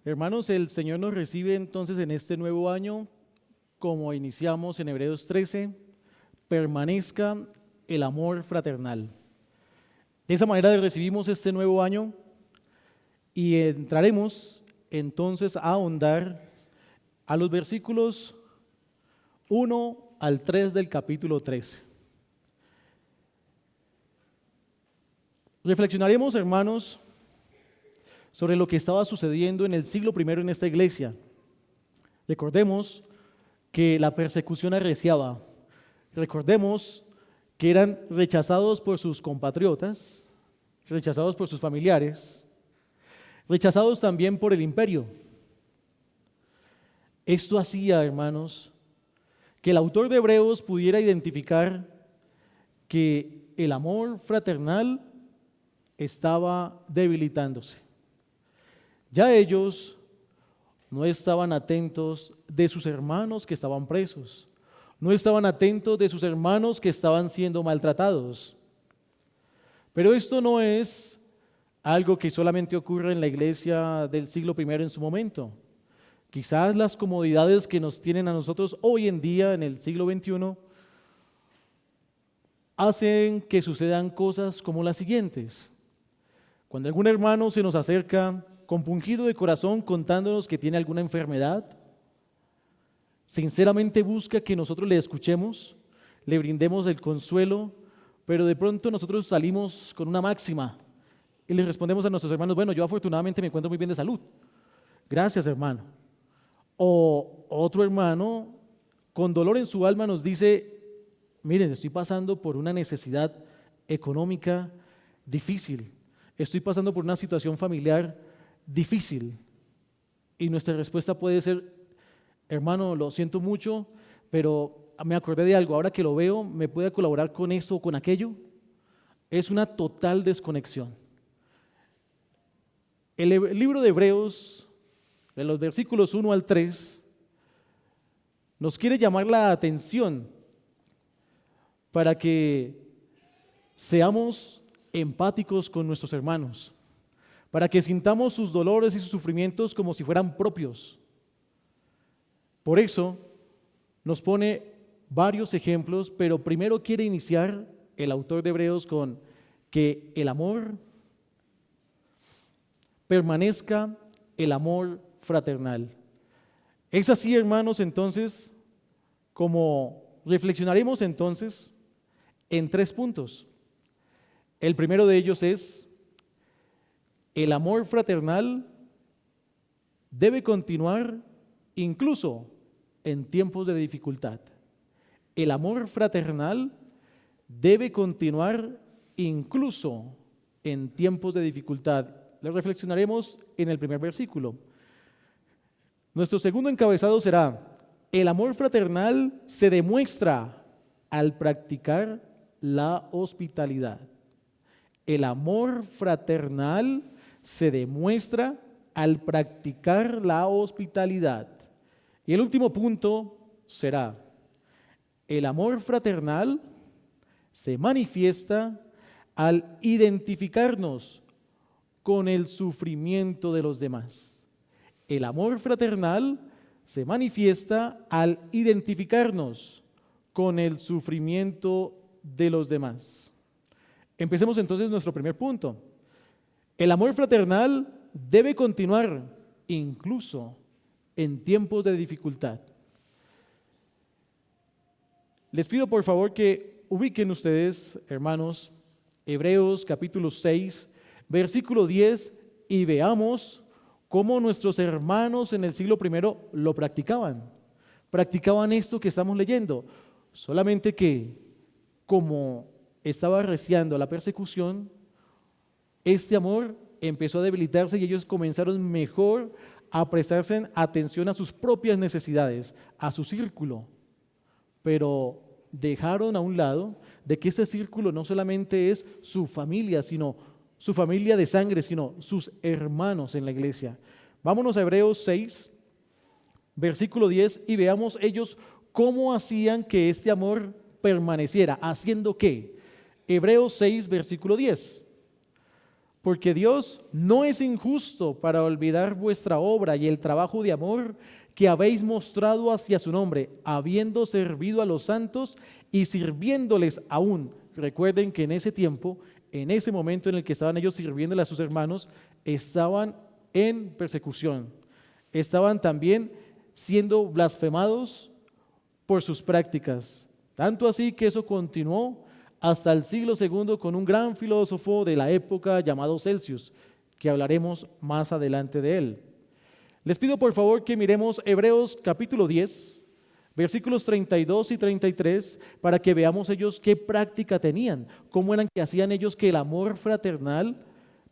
Hermanos, el Señor nos recibe entonces en este nuevo año, como iniciamos en Hebreos 13, permanezca el amor fraternal. De esa manera recibimos este nuevo año y entraremos entonces a ahondar a los versículos 1 al 3 del capítulo 13. Reflexionaremos, hermanos, sobre lo que estaba sucediendo en el siglo I en esta iglesia. Recordemos que la persecución arreciaba. Recordemos que eran rechazados por sus compatriotas, rechazados por sus familiares, rechazados también por el imperio. Esto hacía, hermanos, que el autor de Hebreos pudiera identificar que el amor fraternal estaba debilitándose. Ya ellos no estaban atentos de sus hermanos que estaban presos, no estaban atentos de sus hermanos que estaban siendo maltratados. Pero esto no es algo que solamente ocurre en la iglesia del siglo I en su momento. Quizás las comodidades que nos tienen a nosotros hoy en día en el siglo XXI hacen que sucedan cosas como las siguientes. Cuando algún hermano se nos acerca compungido de corazón contándonos que tiene alguna enfermedad, sinceramente busca que nosotros le escuchemos, le brindemos el consuelo, pero de pronto nosotros salimos con una máxima y le respondemos a nuestros hermanos: bueno, yo afortunadamente me encuentro muy bien de salud, gracias, hermano. O otro hermano con dolor en su alma nos dice: miren, estoy pasando por una necesidad económica difícil, estoy pasando por una situación familiar difícil. Y nuestra respuesta puede ser: hermano, lo siento mucho, pero me acordé de algo, ahora que lo veo, ¿me puede colaborar con esto o con aquello? Es una total desconexión. El libro de Hebreos, de los versículos 1 al 3, nos quiere llamar la atención para que seamos empáticos con nuestros hermanos, para que sintamos sus dolores y sus sufrimientos como si fueran propios. Por eso nos pone varios ejemplos, pero primero quiere iniciar el autor de Hebreos con que el amor permanezca, el amor fraternal. Es así, hermanos, entonces, como reflexionaremos entonces en 3 puntos. El primero de ellos es: el amor fraternal debe continuar incluso en tiempos de dificultad. El amor fraternal debe continuar incluso en tiempos de dificultad. Lo reflexionaremos en el primer versículo. Nuestro segundo encabezado será: el amor fraternal se demuestra al practicar la hospitalidad. El amor fraternal se demuestra al practicar la hospitalidad. Y el último punto será: el amor fraternal se manifiesta al identificarnos con el sufrimiento de los demás. El amor fraternal se manifiesta al identificarnos con el sufrimiento de los demás. Empecemos entonces nuestro primer punto. El amor fraternal debe continuar incluso en tiempos de dificultad. Les pido por favor que ubiquen ustedes, hermanos, Hebreos capítulo 6, versículo 10, y veamos cómo nuestros hermanos en el siglo I lo practicaban. Practicaban esto que estamos leyendo, solamente que como estaba arreciando la persecución, este amor empezó a debilitarse y ellos comenzaron mejor a prestarse atención a sus propias necesidades, a su círculo, pero dejaron a un lado de que ese círculo no solamente es su familia, sino su familia de sangre, sino sus hermanos en la iglesia. Vámonos a Hebreos 6, versículo 10, y veamos ellos cómo hacían que este amor permaneciera. ¿Haciendo qué? Hebreos 6, versículo 10. porque Dios no es injusto para olvidar vuestra obra y el trabajo de amor que habéis mostrado hacia su nombre, habiendo servido a los santos y sirviéndoles aún. Recuerden que en ese tiempo, en ese momento en el que estaban ellos sirviéndole a sus hermanos, estaban en persecución. Estaban también siendo blasfemados por sus prácticas. Tanto así que eso continuó hasta el siglo II con un gran filósofo de la época llamado Celsius, que hablaremos más adelante de él. Les pido por favor que miremos Hebreos capítulo 10, versículos 32 y 33, para que veamos ellos qué práctica tenían, cómo eran que hacían ellos que el amor fraternal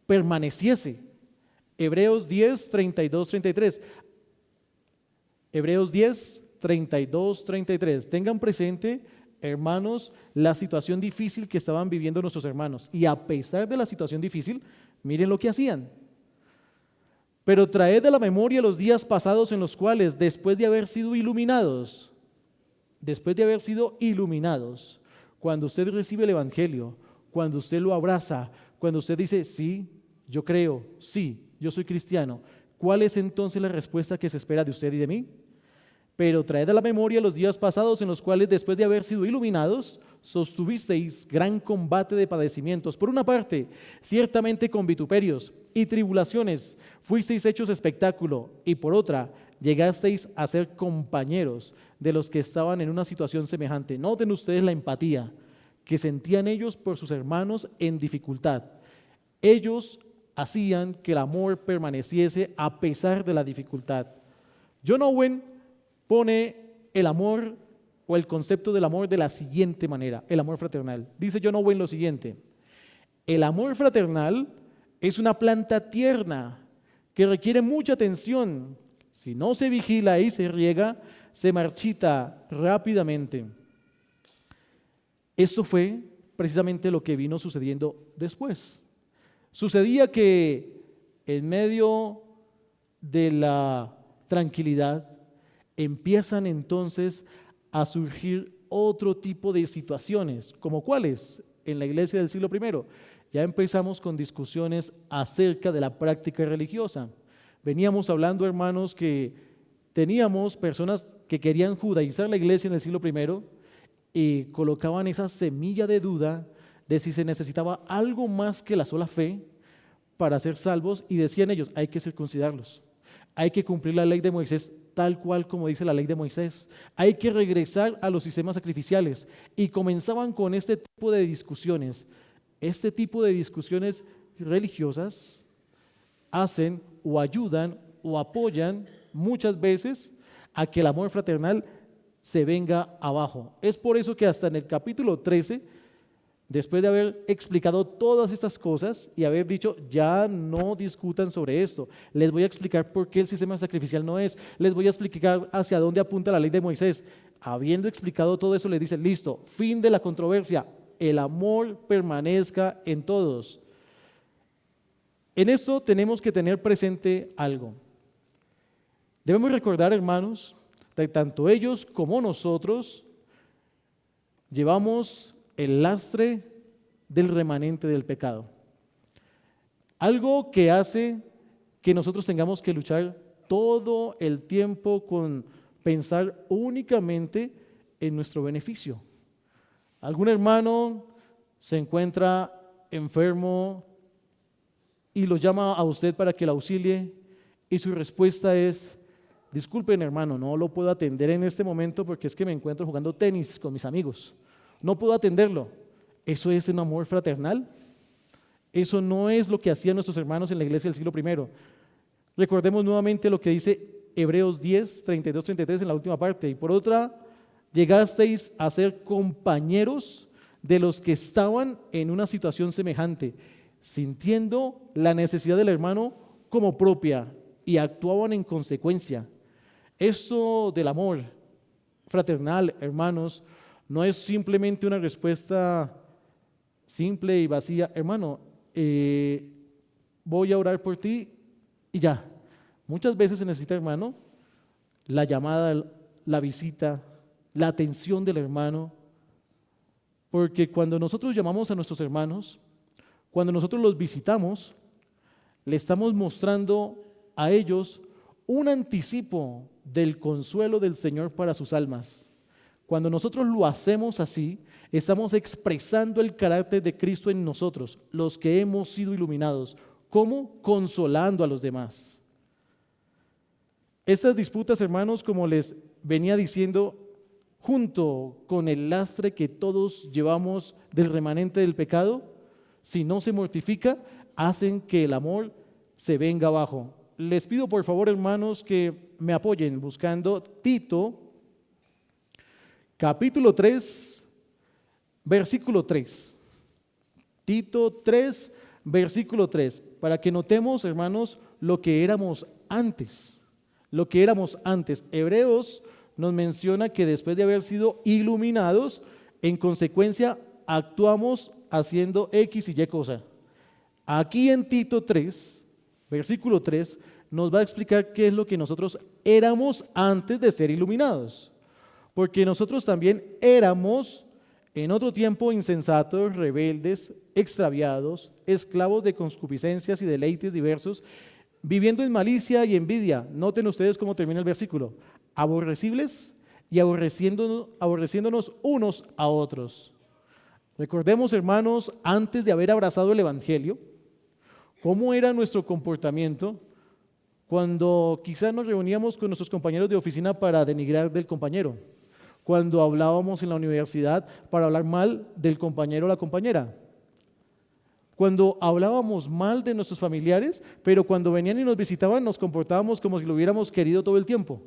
permaneciese. Hebreos 10, 32, 33. Hebreos 10, 32, 33. Tengan presente, hermanos, la situación difícil que estaban viviendo nuestros hermanos. Y a pesar de la situación difícil, miren lo que hacían. Pero traed a la memoria los días pasados en los cuales, después de haber sido iluminados, cuando usted recibe el Evangelio, cuando usted lo abraza, cuando usted dice, sí, yo creo, sí, yo soy cristiano, ¿cuál es entonces la respuesta que se espera de usted y de mí? Pero traed a la memoria los días pasados en los cuales, después de haber sido iluminados, sostuvisteis gran combate de padecimientos. Por una parte, ciertamente con vituperios y tribulaciones fuisteis hechos espectáculo, y por otra, llegasteis a ser compañeros de los que estaban en una situación semejante. Noten ustedes la empatía que sentían ellos por sus hermanos en dificultad. Ellos hacían que el amor permaneciese a pesar de la dificultad. John Owen pone el amor o el concepto del amor de la siguiente manera, el amor fraternal. Dice John Owen lo siguiente: el amor fraternal es una planta tierna que requiere mucha atención. Si no se vigila y se riega, se marchita rápidamente. Esto fue precisamente lo que vino sucediendo después. Sucedía que en medio de la tranquilidad empiezan entonces a surgir otro tipo de situaciones, como cuáles en la iglesia del siglo I. Ya empezamos con discusiones acerca de la práctica religiosa. Veníamos hablando, hermanos, que teníamos personas que querían judaizar la iglesia en el siglo I y colocaban esa semilla de duda de si se necesitaba algo más que la sola fe para ser salvos, y decían ellos, hay que circuncidarlos, hay que cumplir la ley de Moisés tal cual como dice la ley de Moisés, hay que regresar a los sistemas sacrificiales, y comenzaban con este tipo de discusiones. Este tipo de discusiones religiosas hacen o ayudan o apoyan muchas veces a que el amor fraternal se venga abajo. Es por eso que hasta en el capítulo 13, después de haber explicado todas estas cosas y haber dicho, ya no discutan sobre esto, les voy a explicar por qué el sistema sacrificial no es, les voy a explicar hacia dónde apunta la ley de Moisés. Habiendo explicado todo eso, les dice, listo, fin de la controversia, el amor permanezca en todos. En esto tenemos que tener presente algo. Debemos recordar, hermanos, que tanto ellos como nosotros llevamos el lastre del remanente del pecado. Algo que hace que nosotros tengamos que luchar todo el tiempo con pensar únicamente en nuestro beneficio. Algún hermano se encuentra enfermo y lo llama a usted para que lo auxilie, y su respuesta es, disculpen hermano, no lo puedo atender en este momento porque es que me encuentro jugando tenis con mis amigos. No puedo atenderlo. ¿Eso es un amor fraternal? Eso no es lo que hacían nuestros hermanos en la iglesia del siglo I. Recordemos nuevamente lo que dice Hebreos 10, 32, 33 en la última parte. Y por otra, llegasteis a ser compañeros de los que estaban en una situación semejante, sintiendo la necesidad del hermano como propia, y actuaban en consecuencia. Esto del amor fraternal, hermanos, no es simplemente una respuesta simple y vacía. Hermano, voy a orar por ti y ya. Muchas veces se necesita, hermano, la llamada, la visita, la atención del hermano, porque cuando nosotros llamamos a nuestros hermanos, cuando nosotros los visitamos, le estamos mostrando a ellos un anticipo del consuelo del Señor para sus almas. Cuando nosotros lo hacemos así, estamos expresando el carácter de Cristo en nosotros, los que hemos sido iluminados. ¿Cómo? Consolando a los demás. Estas disputas, hermanos, como les venía diciendo, junto con el lastre que todos llevamos del remanente del pecado, si no se mortifica, hacen que el amor se venga abajo. Les pido por favor, hermanos, que me apoyen buscando Tito, capítulo 3, versículo 3. Tito 3, versículo 3, para que notemos, hermanos, lo que éramos antes. Lo que éramos antes. Hebreos nos menciona que después de haber sido iluminados, en consecuencia actuamos haciendo X y Y cosa. Aquí en Tito 3, versículo 3, nos va a explicar qué es lo que nosotros éramos antes de ser iluminados. Porque nosotros también éramos en otro tiempo insensatos, rebeldes, extraviados, esclavos de concupiscencias y deleites diversos, viviendo en malicia y envidia. Noten ustedes cómo termina el versículo. Aborrecibles y aborreciéndonos unos a otros. Recordemos, hermanos, antes de haber abrazado el Evangelio, cómo era nuestro comportamiento cuando quizás nos reuníamos con nuestros compañeros de oficina para denigrar del compañero, cuando hablábamos en la universidad para hablar mal del compañero o la compañera, cuando hablábamos mal de nuestros familiares, pero cuando venían y nos visitaban nos comportábamos como si lo hubiéramos querido todo el tiempo.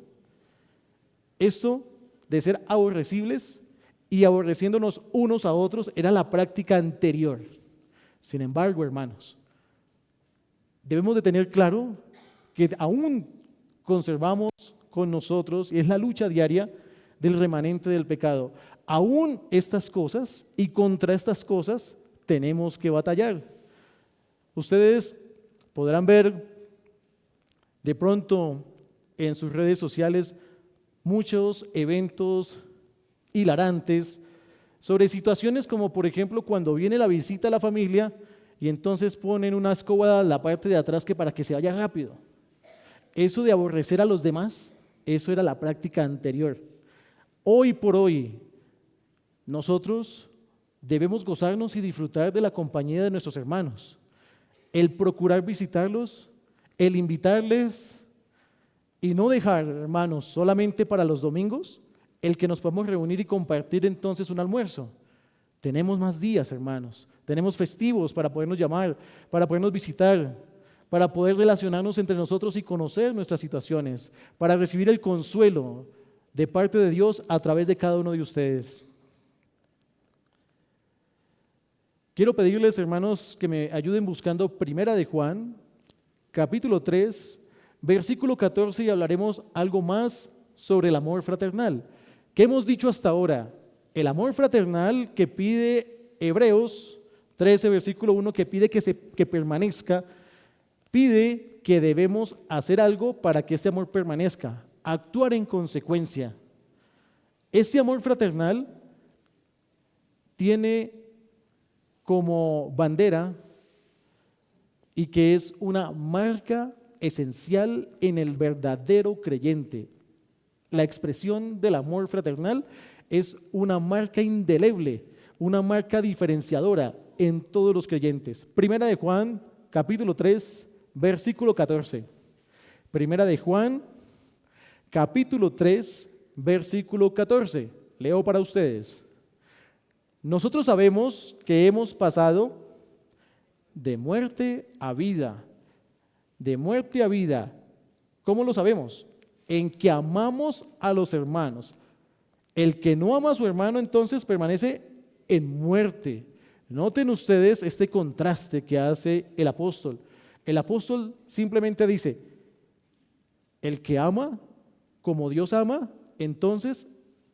Esto de ser aborrecibles y aborreciéndonos unos a otros era la práctica anterior. Sin embargo, hermanos, debemos de tener claro que aún conservamos con nosotros, y es la lucha diaria del remanente del pecado, aún estas cosas y contra estas cosas tenemos que batallar. Ustedes podrán ver de pronto en sus redes sociales muchos eventos hilarantes sobre situaciones como por ejemplo cuando viene la visita a la familia y entonces ponen una escoba a la parte de atrás que para que se vaya rápido. Eso de aborrecer a los demás, eso era la práctica anterior. Hoy por hoy, nosotros debemos gozarnos y disfrutar de la compañía de nuestros hermanos. El procurar visitarlos, el invitarles y no dejar, hermanos, solamente para los domingos, el que nos podamos reunir y compartir entonces un almuerzo. Tenemos más días, hermanos. Tenemos festivos para podernos llamar, para podernos visitar, para poder relacionarnos entre nosotros y conocer nuestras situaciones, para recibir el consuelo de parte de Dios a través de cada uno de ustedes. Quiero pedirles, hermanos, que me ayuden buscando Primera de Juan, capítulo 3, versículo 14, y hablaremos algo más sobre el amor fraternal. ¿Qué hemos dicho hasta ahora? El amor fraternal que pide Hebreos 13, versículo 1, que pide que permanezca, pide que debemos hacer algo para que este amor permanezca, actuar en consecuencia. Este amor fraternal tiene como bandera y que es una marca esencial en el verdadero creyente. La expresión del amor fraternal es una marca indeleble, una marca diferenciadora en todos los creyentes. Primera de Juan, capítulo 3, versículo 14. Primera de Juan, capítulo 3, versículo 14. Leo para ustedes. Nosotros sabemos que hemos pasado de muerte a vida, de muerte a vida. ¿Cómo lo sabemos? En que amamos a los hermanos. El que no ama a su hermano entonces permanece en muerte. Noten ustedes este contraste que hace el apóstol. El apóstol simplemente dice, el que ama como Dios ama, entonces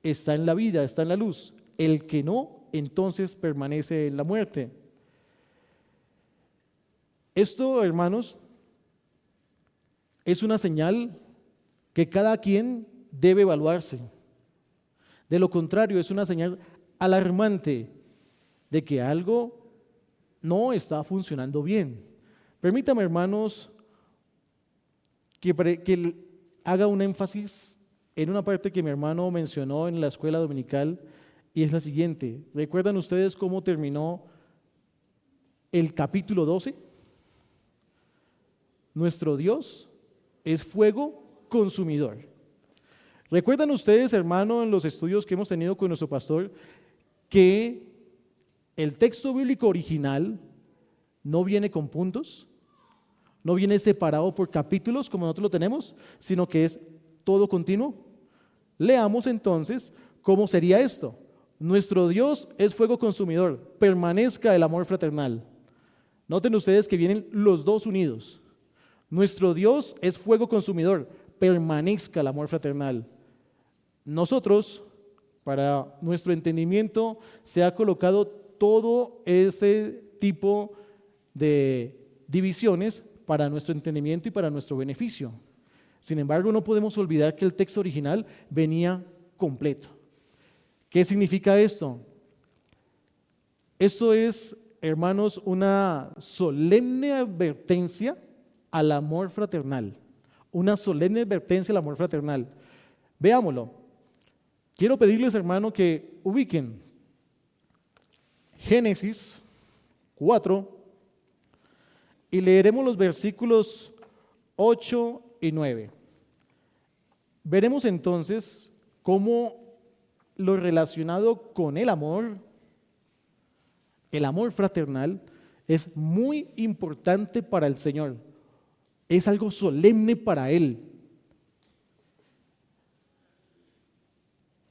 está en la vida, está en la luz. El que no, entonces permanece en la muerte. Esto, hermanos, es una señal que cada quien debe evaluarse. De lo contrario, es una señal alarmante de que algo no está funcionando bien. Permítame, hermanos, que haga un énfasis en una parte que mi hermano mencionó en la escuela dominical, y es la siguiente. ¿Recuerdan ustedes cómo terminó el capítulo 12? Nuestro Dios es fuego consumidor. ¿Recuerdan ustedes, hermano, en los estudios que hemos tenido con nuestro pastor, que el texto bíblico original no viene con puntos, no viene separado por capítulos como nosotros lo tenemos, sino que es todo continuo? Leamos entonces cómo sería esto. Nuestro Dios es fuego consumidor, permanezca el amor fraternal. Noten ustedes que vienen los dos unidos. Nuestro Dios es fuego consumidor, permanezca el amor fraternal. Nosotros, para nuestro entendimiento, se ha colocado todo ese tipo de divisiones para nuestro entendimiento y para nuestro beneficio. Sin embargo, no podemos olvidar que el texto original venía completo. ¿Qué significa esto? Esto es, hermanos, una solemne advertencia al amor fraternal. Una solemne advertencia al amor fraternal. Veámoslo. Quiero pedirles, hermano, que ubiquen Génesis 4 y leeremos los versículos 8 y 9. Veremos entonces cómo lo relacionado con el amor fraternal, es muy importante para el Señor. Es algo solemne para Él.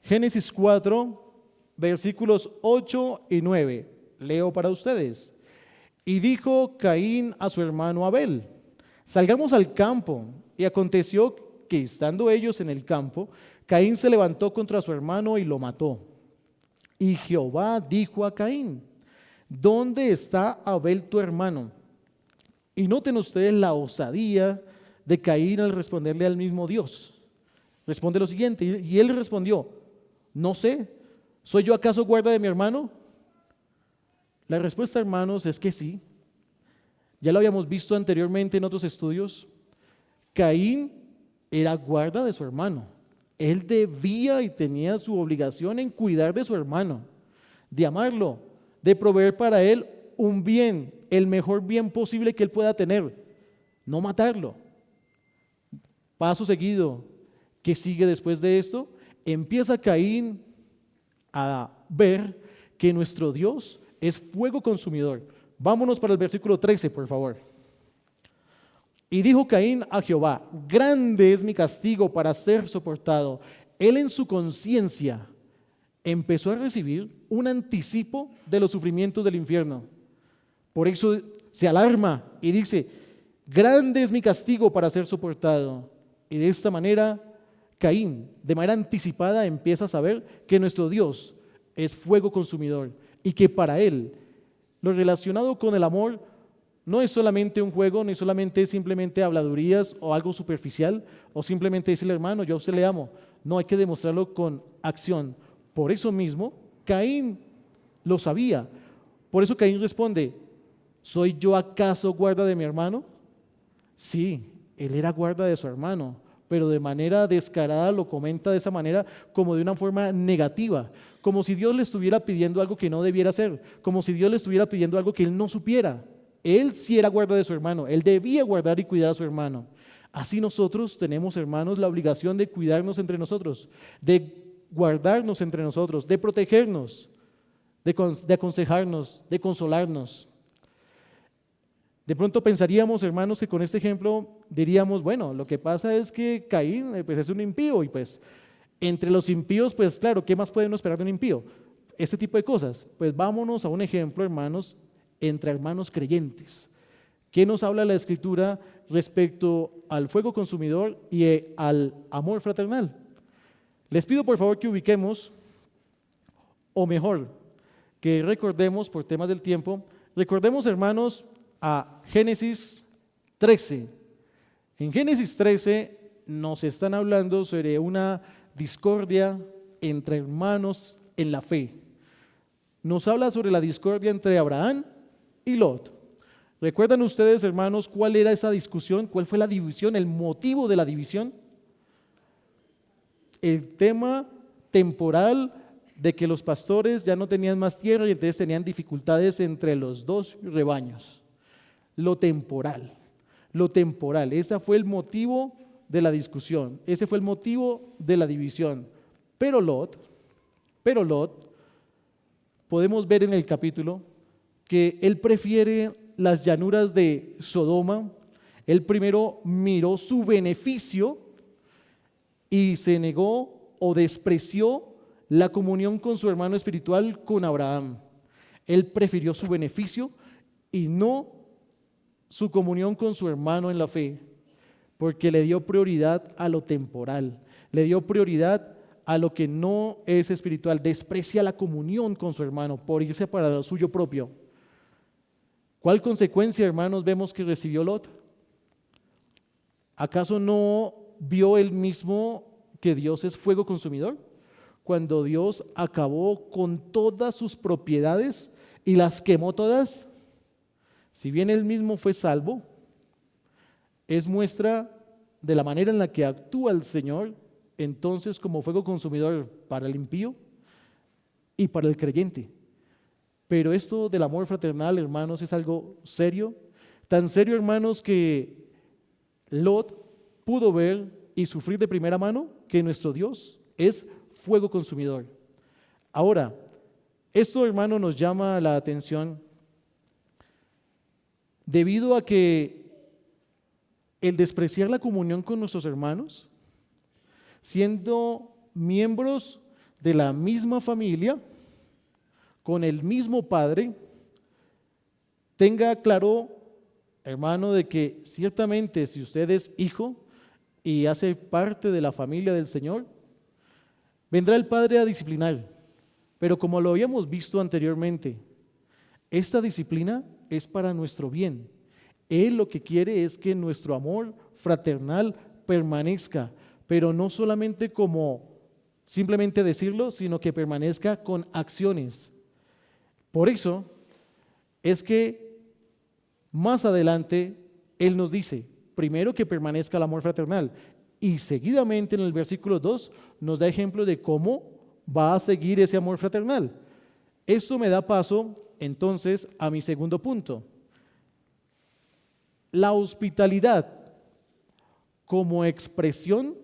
Génesis 4, versículos 8 y 9. Leo para ustedes. Y dijo Caín a su hermano Abel: salgamos al campo. Y aconteció que estando ellos en el campo, Caín se levantó contra su hermano y lo mató. Y Jehová dijo a Caín: ¿dónde está Abel tu hermano? Y noten ustedes la osadía de Caín al responderle al mismo Dios. Responde lo siguiente, y él respondió: no sé, ¿soy yo acaso guarda de mi hermano? La respuesta, hermanos, es que sí. Ya lo habíamos visto anteriormente en otros estudios. Caín era guarda de su hermano. Él debía y tenía su obligación en cuidar de su hermano, de amarlo, de proveer para él un bien, el mejor bien posible que él pueda tener, no matarlo. Paso seguido, ¿qué sigue después de esto? Empieza Caín a ver que nuestro Dios es fuego consumidor. Vámonos para el versículo 13, por favor. Y dijo Caín a Jehová: grande es mi castigo para ser soportado. Él en su conciencia empezó a recibir un anticipo de los sufrimientos del infierno. Por eso se alarma y dice: grande es mi castigo para ser soportado. Y de esta manera Caín, de manera anticipada, empieza a saber que nuestro Dios es fuego consumidor y que para él lo relacionado con el amor no es solamente un juego, ni solamente es simplemente habladurías o algo superficial, o simplemente decirle: hermano, yo a usted le amo. No, hay que demostrarlo con acción. Por eso mismo, Caín lo sabía. Por eso Caín responde: ¿soy yo acaso guarda de mi hermano? Sí, él era guarda de su hermano, pero de manera descarada lo comenta de esa manera, como de una forma negativa, como si Dios le estuviera pidiendo algo que no debiera hacer, como si Dios le estuviera pidiendo algo que él no supiera. Él sí era guarda de su hermano, él debía guardar y cuidar a su hermano. Así nosotros tenemos, hermanos, la obligación de cuidarnos entre nosotros, de guardarnos entre nosotros, de protegernos, de aconsejarnos, de consolarnos. De pronto pensaríamos, hermanos, que con este ejemplo diríamos: bueno, lo que pasa es que Caín pues, es un impío, y pues entre los impíos, pues claro, ¿qué más podemos esperar de un impío? Este tipo de cosas. Pues vámonos a un ejemplo, hermanos, entre hermanos creyentes. ¿Qué nos habla la Escritura respecto al fuego consumidor y al amor fraternal? Les pido por favor que ubiquemos, o mejor, que recordemos por temas del tiempo, recordemos, hermanos, a Génesis 13. En Génesis 13 nos están hablando sobre una discordia entre hermanos en la fe. Nos habla sobre la discordia entre Abraham y Lot. ¿Recuerdan ustedes, hermanos, cuál era esa discusión? ¿Cuál fue la división? ¿El motivo de la división? El tema temporal de que los pastores ya no tenían más tierra y entonces tenían dificultades entre los dos rebaños. Lo temporal, ese fue el motivo de la discusión, ese fue el motivo de la división. Pero Lot, podemos ver en el capítulo que él prefiere las llanuras de Sodoma. Él primero miró su beneficio y se negó o despreció la comunión con su hermano espiritual, con Abraham. Él prefirió su beneficio y no su comunión con su hermano en la fe, porque le dio prioridad a lo temporal, le dio prioridad a lo que no es espiritual, desprecia la comunión con su hermano por irse para lo suyo propio. ¿Cuál consecuencia, hermanos, vemos que recibió Lot? ¿Acaso no vio él mismo que Dios es fuego consumidor? Cuando Dios acabó con todas sus propiedades y las quemó todas, si bien él mismo fue salvo, es muestra de la manera en la que actúa el Señor entonces como fuego consumidor para el impío y para el creyente. Pero esto del amor fraternal, hermanos, es algo serio, tan serio, hermanos, que Lot pudo ver y sufrir de primera mano que nuestro Dios es fuego consumidor. Ahora, esto, hermano, nos llama la atención debido a que el despreciar la comunión con nuestros hermanos, siendo miembros de la misma familia, con el mismo Padre, tenga claro, hermano, de que ciertamente si usted es hijo y hace parte de la familia del Señor, vendrá el Padre a disciplinar. Pero como lo habíamos visto anteriormente, esta disciplina es para nuestro bien. Él lo que quiere es que nuestro amor fraternal permanezca, pero no solamente como simplemente decirlo, sino que permanezca con acciones. Por eso es que más adelante Él nos dice, primero que permanezca el amor fraternal, y seguidamente en el versículo 2 nos da ejemplo de cómo va a seguir ese amor fraternal. Esto me da paso entonces a mi segundo punto. La hospitalidad como expresión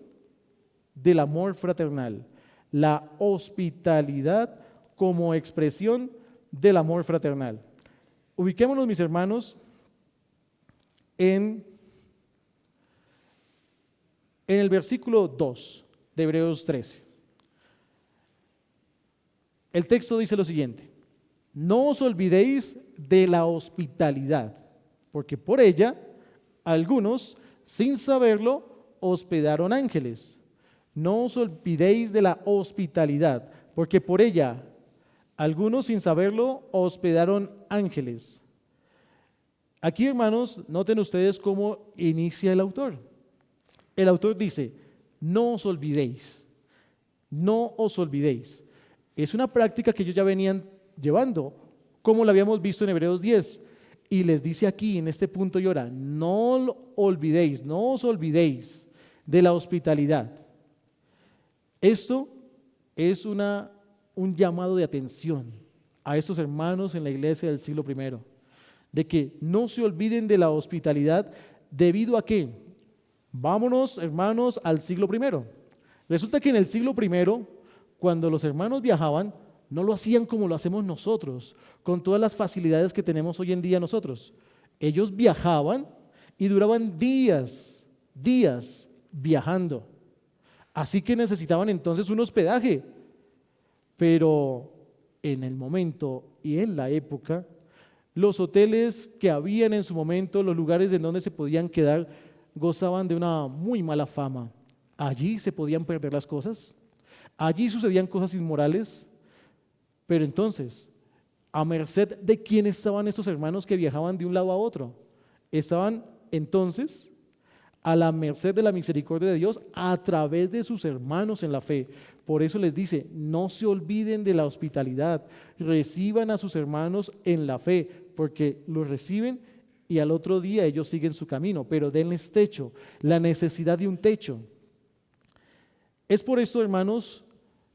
del amor fraternal. La hospitalidad como expresión del amor fraternal. Ubiquémonos, mis hermanos, en el versículo 2 de Hebreos 13. El texto dice lo siguiente: no os olvidéis de la hospitalidad, porque por ella algunos, sin saberlo, hospedaron ángeles. No os olvidéis de la hospitalidad, porque por ella algunos, sin saberlo, hospedaron ángeles. Aquí, hermanos, noten ustedes cómo inicia el autor. El autor dice, no os olvidéis, no os olvidéis. Es una práctica que ellos ya venían llevando, como lo habíamos visto en Hebreos 10. Y les dice aquí, en este punto y hora, no olvidéis, no os olvidéis de la hospitalidad. Esto es un llamado de atención a estos hermanos en la iglesia del siglo I, de que no se olviden de la hospitalidad, debido a que, vámonos, hermanos, al siglo I. Resulta que en el siglo I, cuando los hermanos viajaban, no lo hacían como lo hacemos nosotros, con todas las facilidades que tenemos hoy en día nosotros. Ellos viajaban y duraban días viajando. Así que necesitaban entonces un hospedaje. Pero en el momento y en la época, los hoteles que habían en su momento, los lugares en donde se podían quedar, gozaban de una muy mala fama. Allí se podían perder las cosas, allí sucedían cosas inmorales. Pero entonces, a merced de quién estaban estos hermanos que viajaban de un lado a otro, estaban entonces a la merced de la misericordia de Dios a través de sus hermanos en la fe. Por eso les dice, no se olviden de la hospitalidad, reciban a sus hermanos en la fe, porque los reciben y al otro día ellos siguen su camino, pero denles techo, la necesidad de un techo. Es por esto, hermanos,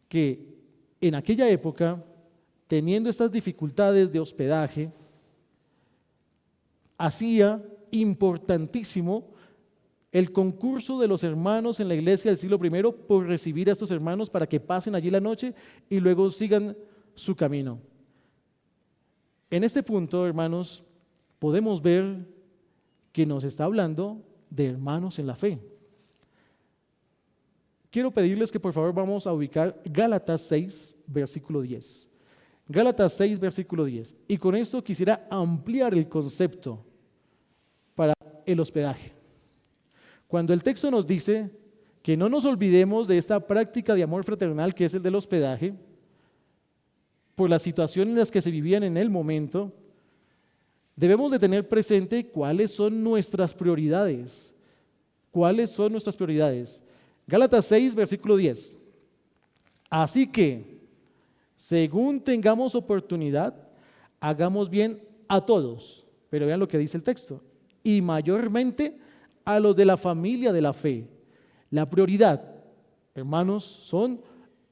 que en aquella época, teniendo estas dificultades de hospedaje, hacía importantísimo el concurso de los hermanos en la iglesia del siglo I por recibir a estos hermanos para que pasen allí la noche y luego sigan su camino. En este punto, hermanos, podemos ver que nos está hablando de hermanos en la fe. Quiero pedirles que por favor vamos a ubicar Gálatas 6, versículo 10. Gálatas 6, versículo 10. Y con esto quisiera ampliar el concepto para el hospedaje. Cuando el texto nos dice que no nos olvidemos de esta práctica de amor fraternal que es el del hospedaje, por las situaciones en las que se vivían en el momento, debemos de tener presente cuáles son nuestras prioridades. ¿Cuáles son nuestras prioridades? Gálatas 6, versículo 10. Así que, según tengamos oportunidad, hagamos bien a todos. Pero vean lo que dice el texto. Y mayormente a los de la familia de la fe. La prioridad, hermanos, son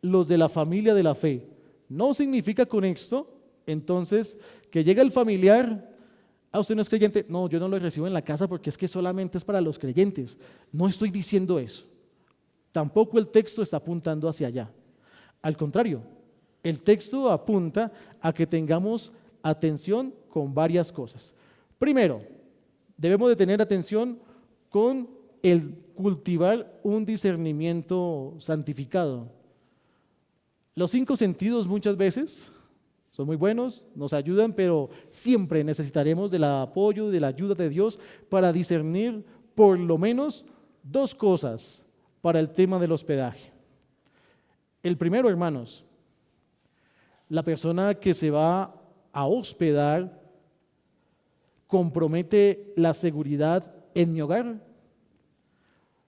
los de la familia de la fe. No significa con esto, entonces, que llega el familiar, usted no es creyente, no, yo no lo recibo en la casa porque es que solamente es para los creyentes. No estoy diciendo eso. Tampoco el texto está apuntando hacia allá. Al contrario, el texto apunta a que tengamos atención con varias cosas. Primero, debemos de tener atención con el cultivar un discernimiento santificado. Los 5 sentidos muchas veces son muy buenos, nos ayudan, pero siempre necesitaremos del apoyo y de la ayuda de Dios para discernir por lo menos 2 cosas para el tema del hospedaje. El primero, hermanos, la persona que se va a hospedar compromete la seguridad en mi hogar.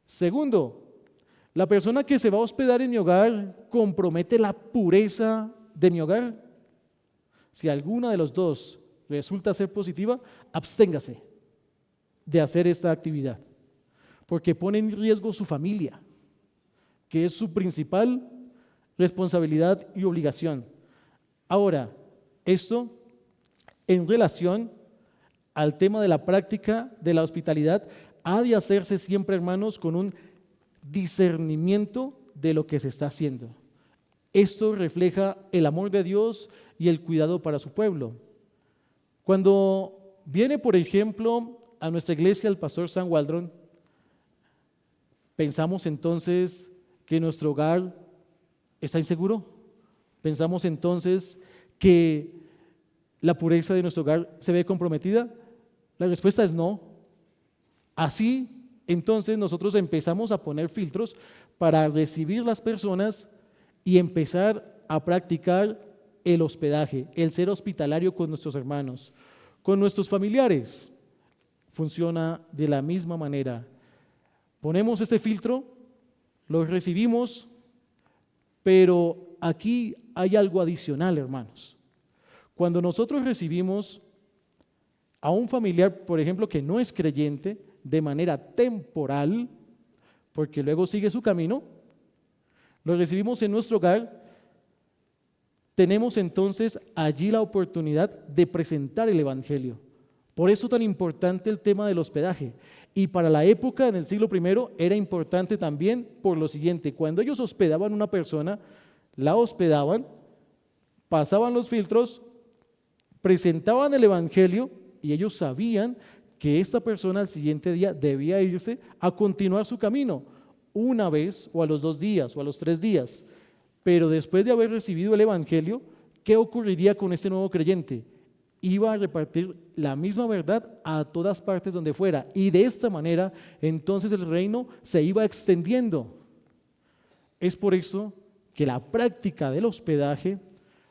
Segundo, la persona que se va a hospedar en mi hogar compromete la pureza de mi hogar. Si alguna de los 2 resulta ser positiva, absténgase de hacer esta actividad, porque pone en riesgo su familia, que es su principal responsabilidad y obligación. Ahora, esto en relación al tema de la práctica de la hospitalidad ha de hacerse siempre, hermanos, con un discernimiento de lo que se está haciendo. Esto refleja el amor de Dios y el cuidado para su pueblo. Cuando viene, por ejemplo, a nuestra iglesia el pastor Sam Waldron, pensamos entonces que nuestro hogar está inseguro. Pensamos entonces que la pureza de nuestro hogar se ve comprometida. La respuesta es no. Así, entonces nosotros empezamos a poner filtros para recibir las personas y empezar a practicar el hospedaje, el ser hospitalario con nuestros hermanos, con nuestros familiares. Funciona de la misma manera. Ponemos este filtro, lo recibimos, pero aquí hay algo adicional, hermanos. Cuando nosotros recibimos a un familiar, por ejemplo, que no es creyente, de manera temporal, porque luego sigue su camino, lo recibimos en nuestro hogar, tenemos entonces allí la oportunidad de presentar el Evangelio. Por eso tan importante el tema del hospedaje. Y para la época, en el siglo I, era importante también por lo siguiente: cuando ellos hospedaban a una persona, la hospedaban, pasaban los filtros, presentaban el Evangelio y ellos sabían que esta persona al siguiente día debía irse a continuar su camino, una vez o a los 2 días o a los 3 días. Pero después de haber recibido el Evangelio, ¿qué ocurriría con este nuevo creyente? Iba a repartir la misma verdad a todas partes donde fuera, y de esta manera entonces el reino se iba extendiendo. Es por eso que la práctica del hospedaje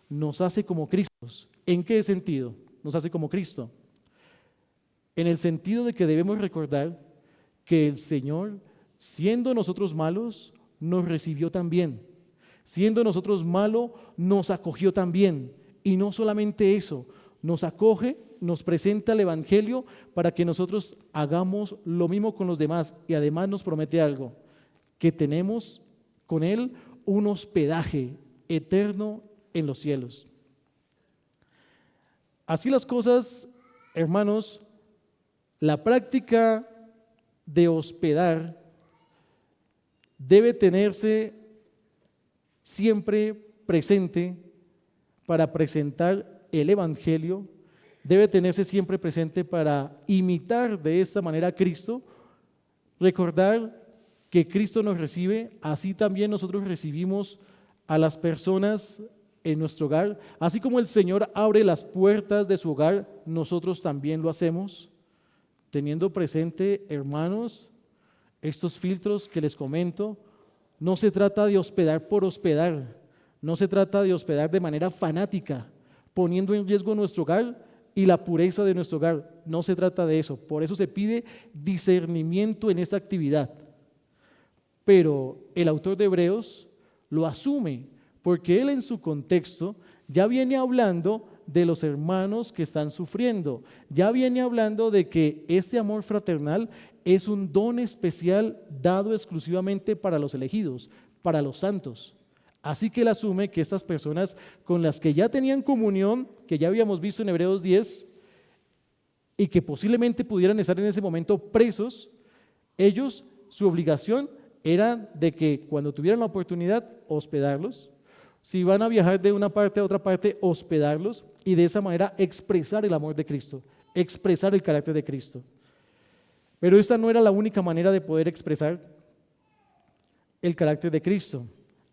nos hace como Cristos. ¿En qué sentido nos hace como Cristo? En el sentido de que debemos recordar que el Señor, siendo nosotros malos, nos recibió también. Siendo nosotros malos, nos acogió también. Y no solamente eso, nos acoge nos presenta el Evangelio para que nosotros hagamos lo mismo con los demás, y además nos promete algo, que tenemos con Él un hospedaje eterno en los cielos. Así las cosas, hermanos, la práctica de hospedar debe tenerse siempre presente para presentar el Evangelio, debe tenerse siempre presente para imitar de esta manera a Cristo, recordar que Cristo nos recibe, así también nosotros recibimos a las personas en nuestro hogar, así como el Señor abre las puertas de su hogar, nosotros también lo hacemos, teniendo presente, hermanos, estos filtros que les comento. No se trata de hospedar por hospedar, no se trata de hospedar de manera fanática, poniendo en riesgo nuestro hogar y la pureza de nuestro hogar. No se trata de eso, por eso se pide discernimiento en esta actividad. Pero el autor de Hebreos lo asume, porque él en su contexto ya viene hablando de los hermanos que están sufriendo, ya viene hablando de que este amor fraternal es un don especial dado exclusivamente para los elegidos, para los santos. Así que él asume que estas personas con las que ya tenían comunión, que ya habíamos visto en Hebreos 10, y que posiblemente pudieran estar en ese momento presos, ellos, su obligación era de que cuando tuvieran la oportunidad, hospedarlos. Si van a viajar de una parte a otra parte, hospedarlos y de esa manera expresar el amor de Cristo, expresar el carácter de Cristo. Pero esta no era la única manera de poder expresar el carácter de Cristo.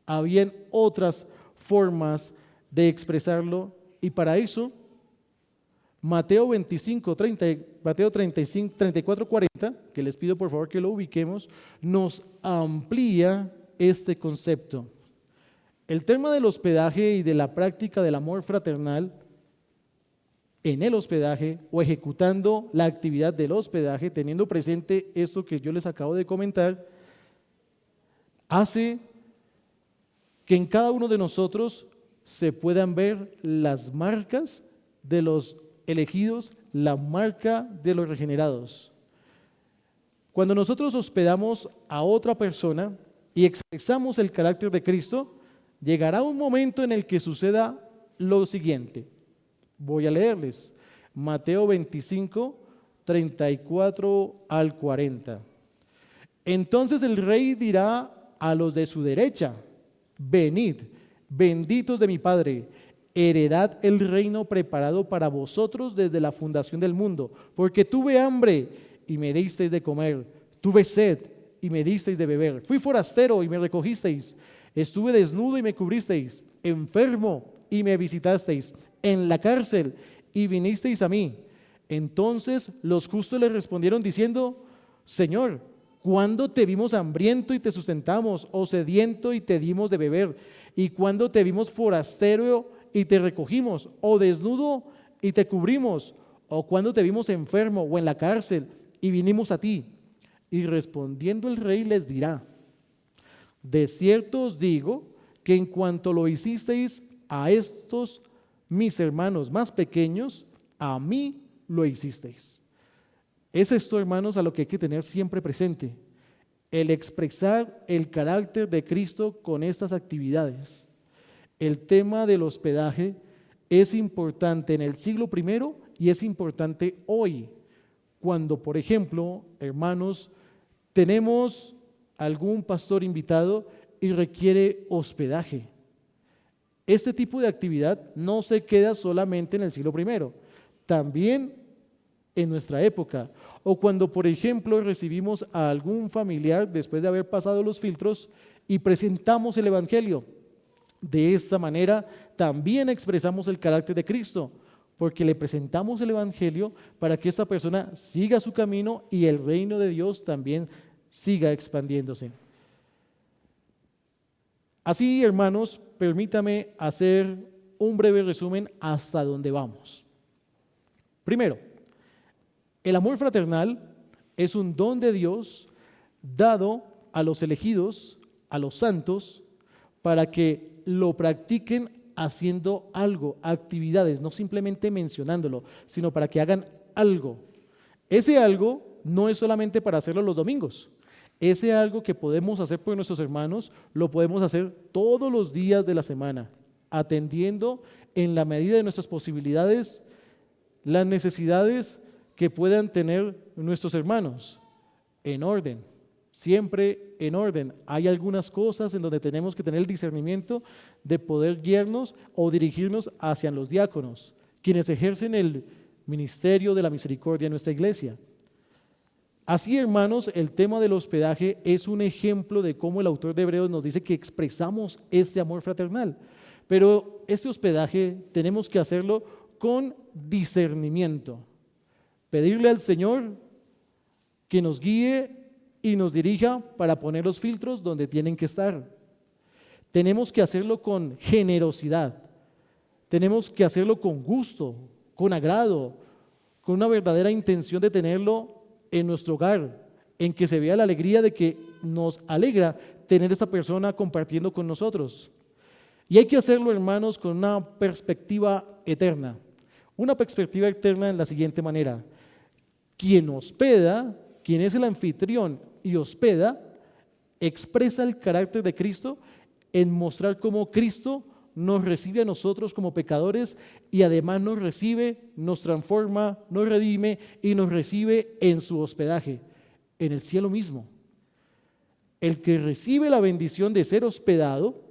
Habían otras formas de expresarlo, y para eso Mateo 34, 40, que les pido por favor que lo ubiquemos, nos amplía este concepto. El tema del hospedaje y de la práctica del amor fraternal en el hospedaje, o ejecutando la actividad del hospedaje, teniendo presente esto que yo les acabo de comentar, hace que en cada uno de nosotros se puedan ver las marcas de los elegidos, la marca de los regenerados. Cuando nosotros hospedamos a otra persona y expresamos el carácter de Cristo, llegará un momento en el que suceda lo siguiente. Voy a leerles Mateo 25, 34 al 40. Entonces el rey dirá a los de su derecha: venid, benditos de mi Padre, heredad el reino preparado para vosotros desde la fundación del mundo, porque tuve hambre y me disteis de comer, tuve sed y me disteis de beber, fui forastero y me recogisteis, estuve desnudo y me cubristeis, enfermo y me visitasteis, en la cárcel y vinisteis a mí. Entonces los justos le respondieron diciendo: Señor, ¿cuándo te vimos hambriento y te sustentamos, o sediento y te dimos de beber? ¿Y cuándo te vimos forastero y te recogimos, o desnudo y te cubrimos? ¿O cuándo te vimos enfermo o en la cárcel y vinimos a ti? Y respondiendo el rey les dirá: de cierto os digo que en cuanto lo hicisteis a estos mis hermanos más pequeños, a mí lo hicisteis. Es esto, hermanos, a lo que hay que tener siempre presente: el expresar el carácter de Cristo con estas actividades. El tema del hospedaje es importante en el siglo I y es importante hoy, cuando, por ejemplo, hermanos, tenemos algún pastor invitado y requiere hospedaje. Este tipo de actividad no se queda solamente en el siglo I, también en nuestra época, o cuando, por ejemplo, recibimos a algún familiar después de haber pasado los filtros y presentamos el Evangelio. De esta manera también expresamos el carácter de Cristo, porque le presentamos el Evangelio para que esta persona siga su camino y el reino de Dios también siga expandiéndose. Así, hermanos, permítame hacer un breve resumen hasta donde vamos. Primero, el amor fraternal es un don de Dios dado a los elegidos, a los santos, para que lo practiquen haciendo algo, actividades, no simplemente mencionándolo, sino para que hagan algo. Ese algo no es solamente para hacerlo los domingos. Ese algo que podemos hacer por nuestros hermanos, lo podemos hacer todos los días de la semana, atendiendo en la medida de nuestras posibilidades las necesidades que puedan tener nuestros hermanos, en orden, siempre en orden. Hay algunas cosas en donde tenemos que tener el discernimiento de poder guiarnos o dirigirnos hacia los diáconos, quienes ejercen el ministerio de la misericordia en nuestra iglesia. Así, hermanos, el tema del hospedaje es un ejemplo de cómo el autor de Hebreos nos dice que expresamos este amor fraternal. Pero este hospedaje tenemos que hacerlo con discernimiento. Pedirle al Señor que nos guíe y nos dirija para poner los filtros donde tienen que estar. Tenemos que hacerlo con generosidad. Tenemos que hacerlo con gusto, con agrado, con una verdadera intención de tenerlo en nuestro hogar, en que se vea la alegría de que nos alegra tener a esta persona compartiendo con nosotros. Y hay que hacerlo, hermanos, con una perspectiva eterna. Una perspectiva eterna en la siguiente manera: quien hospeda, quien es el anfitrión y hospeda, expresa el carácter de Cristo en mostrar cómo Cristo nos recibe a nosotros como pecadores y además nos recibe, nos transforma, nos redime y nos recibe en su hospedaje, en el cielo mismo. El que recibe la bendición de ser hospedado,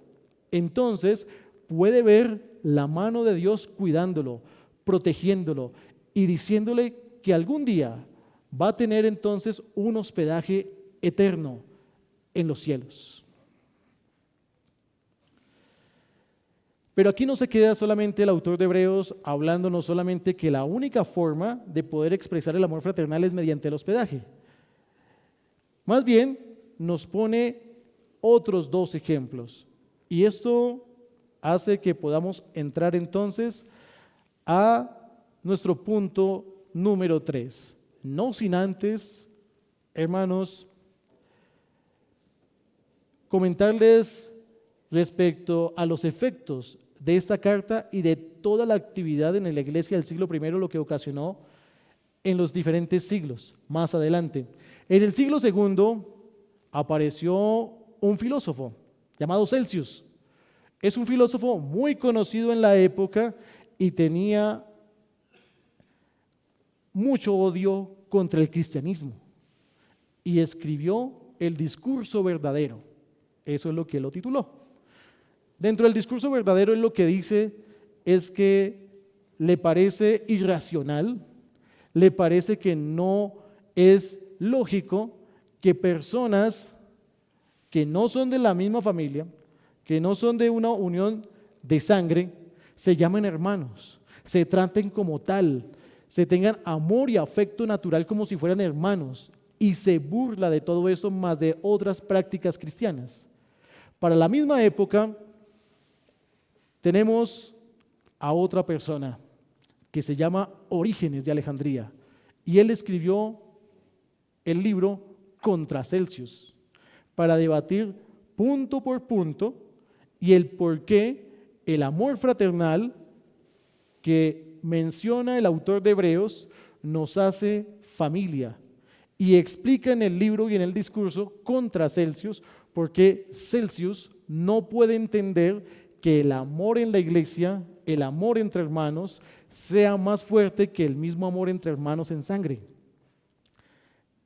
entonces puede ver la mano de Dios cuidándolo, protegiéndolo y diciéndole que algún día va a tener entonces un hospedaje eterno en los cielos. Pero aquí no se queda solamente el autor de Hebreos hablándonos solamente que la única forma de poder expresar el amor fraternal es mediante el hospedaje. Más bien nos pone otros dos ejemplos. Y esto hace que podamos entrar entonces a nuestro punto número 3. No sin antes, hermanos, comentarles respecto a los efectos de esta carta y de toda la actividad en la iglesia del siglo I, lo que ocasionó en los diferentes siglos más adelante. En el siglo II apareció un filósofo llamado Celsius. Es un filósofo muy conocido en la época y tenía mucho odio contra el cristianismo y escribió el discurso verdadero. Eso es lo que él lo tituló. Dentro del discurso verdadero, él lo que dice es que le parece irracional, le parece que no es lógico que personas que no son de la misma familia, que no son de una unión de sangre, se llamen hermanos, se traten como tal, se tengan amor y afecto natural como si fueran hermanos, y se burla de todo eso más de otras prácticas cristianas. Para la misma época tenemos a otra persona que se llama Orígenes de Alejandría, y él escribió el libro Contra Celsius para debatir punto por punto y el por qué el amor fraternal que menciona el autor de Hebreos nos hace familia, y explica en el libro y en el discurso Contra Celsius por qué Celsius no puede entender que el amor en la iglesia, el amor entre hermanos, sea más fuerte que el mismo amor entre hermanos en sangre.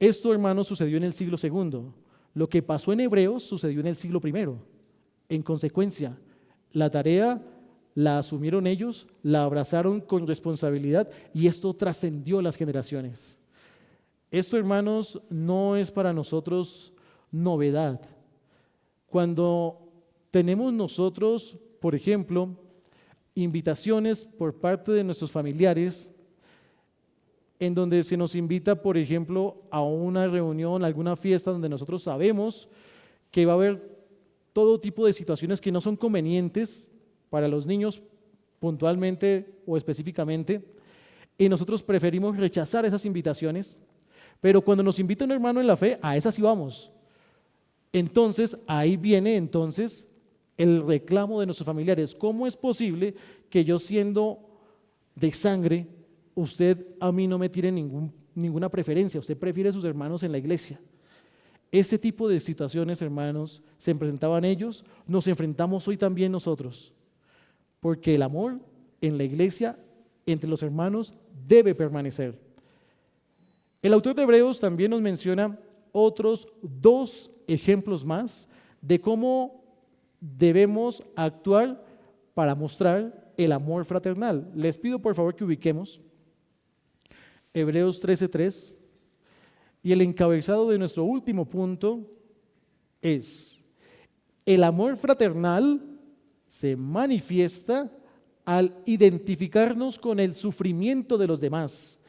Esto, hermanos, sucedió en el siglo II. Lo que pasó en Hebreos sucedió en el siglo I. En consecuencia, la tarea la asumieron ellos, la abrazaron con responsabilidad y esto trascendió las generaciones. Esto, hermanos, no es para nosotros novedad. Cuando tenemos nosotros, por ejemplo, invitaciones por parte de nuestros familiares, en donde se nos invita, por ejemplo, a una reunión, a alguna fiesta donde nosotros sabemos que va a haber todo tipo de situaciones que no son convenientes para los niños puntualmente o específicamente, y nosotros preferimos rechazar esas invitaciones, pero cuando nos invita un hermano en la fe, a esas sí vamos. Entonces, ahí viene entonces el reclamo de nuestros familiares. ¿Cómo es posible que yo, siendo de sangre, usted a mí no me tiene ninguna preferencia? Usted prefiere a sus hermanos en la iglesia. Este tipo de situaciones, hermanos, se enfrentaban ellos, nos enfrentamos hoy también nosotros, porque el amor en la iglesia, entre los hermanos, debe permanecer. El autor de Hebreos también nos menciona otros 2 ejemplos más de cómo debemos actuar para mostrar el amor fraternal. Les pido por favor que ubiquemos Hebreos 13:3, y el encabezado de nuestro último punto es: el amor fraternal se manifiesta al identificarnos con el sufrimiento de los demás.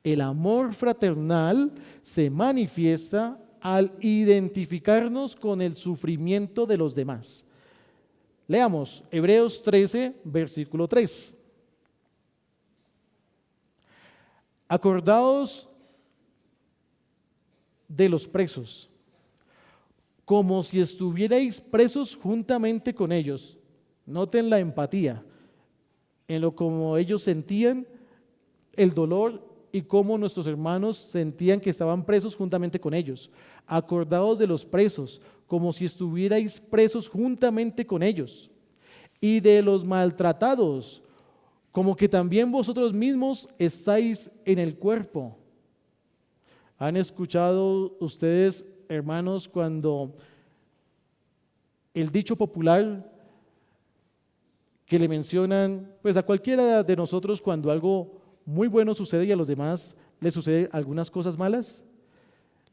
El amor fraternal se manifiesta al identificarnos con el sufrimiento de los demás. Leamos Hebreos 13, versículo 3. Acordaos de los presos, como si estuvierais presos juntamente con ellos. Noten la empatía en lo como ellos sentían el dolor y cómo nuestros hermanos sentían que estaban presos juntamente con ellos. Acordaos de los presos, como si estuvierais presos juntamente con ellos, y de los maltratados, como que también vosotros mismos estáis en el cuerpo. ¿Han escuchado ustedes, hermanos, cuando el dicho popular que le mencionan, pues a cualquiera de nosotros, cuando algo muy bueno sucede y a los demás les sucede algunas cosas malas?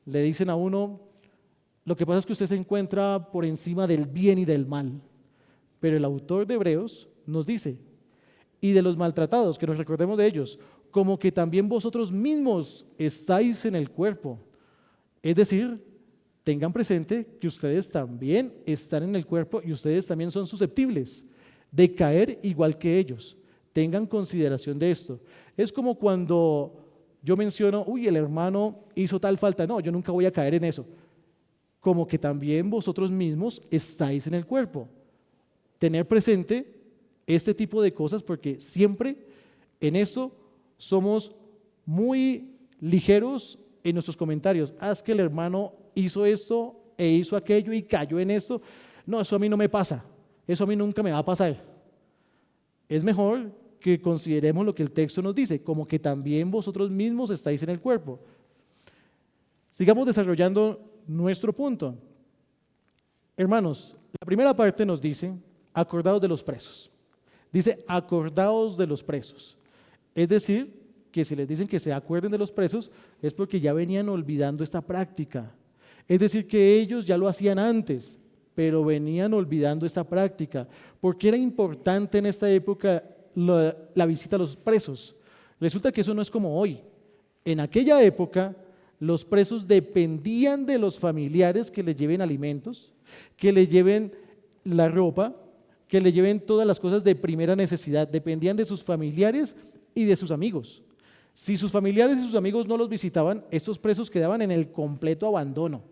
Le dicen a uno: lo que pasa es que usted se encuentra por encima del bien y del mal. Pero el autor de Hebreos nos dice: y de los maltratados, que nos recordemos de ellos, como que también vosotros mismos estáis en el cuerpo. Es decir, tengan presente que ustedes también están en el cuerpo y ustedes también son susceptibles de caer igual que ellos. Tengan consideración de esto. Es como cuando yo menciono: uy, el hermano hizo tal falta. No, yo nunca voy a caer en eso. Como que también vosotros mismos estáis en el cuerpo. Tener presente este tipo de cosas, porque siempre en eso somos muy ligeros en nuestros comentarios. Es que el hermano hizo esto e hizo aquello y cayó en esto. No, eso a mí no me pasa. Eso a mí nunca me va a pasar. Es mejor que consideremos lo que el texto nos dice, como que también vosotros mismos estáis en el cuerpo. Sigamos desarrollando nuestro punto. Hermanos, la primera parte nos dice: acordaos de los presos. Dice: acordaos de los presos. Es decir, que si les dicen que se acuerden de los presos, es porque ya venían olvidando esta práctica. Es decir, que ellos ya lo hacían antes, pero venían olvidando esta práctica. ¿Por qué era importante en esta época la visita a los presos? Resulta que eso no es como hoy. En aquella época, los presos dependían de los familiares que les lleven alimentos, que les lleven la ropa, que les lleven todas las cosas de primera necesidad. Dependían de sus familiares y de sus amigos. Si sus familiares y sus amigos no los visitaban, estos presos quedaban en el completo abandono.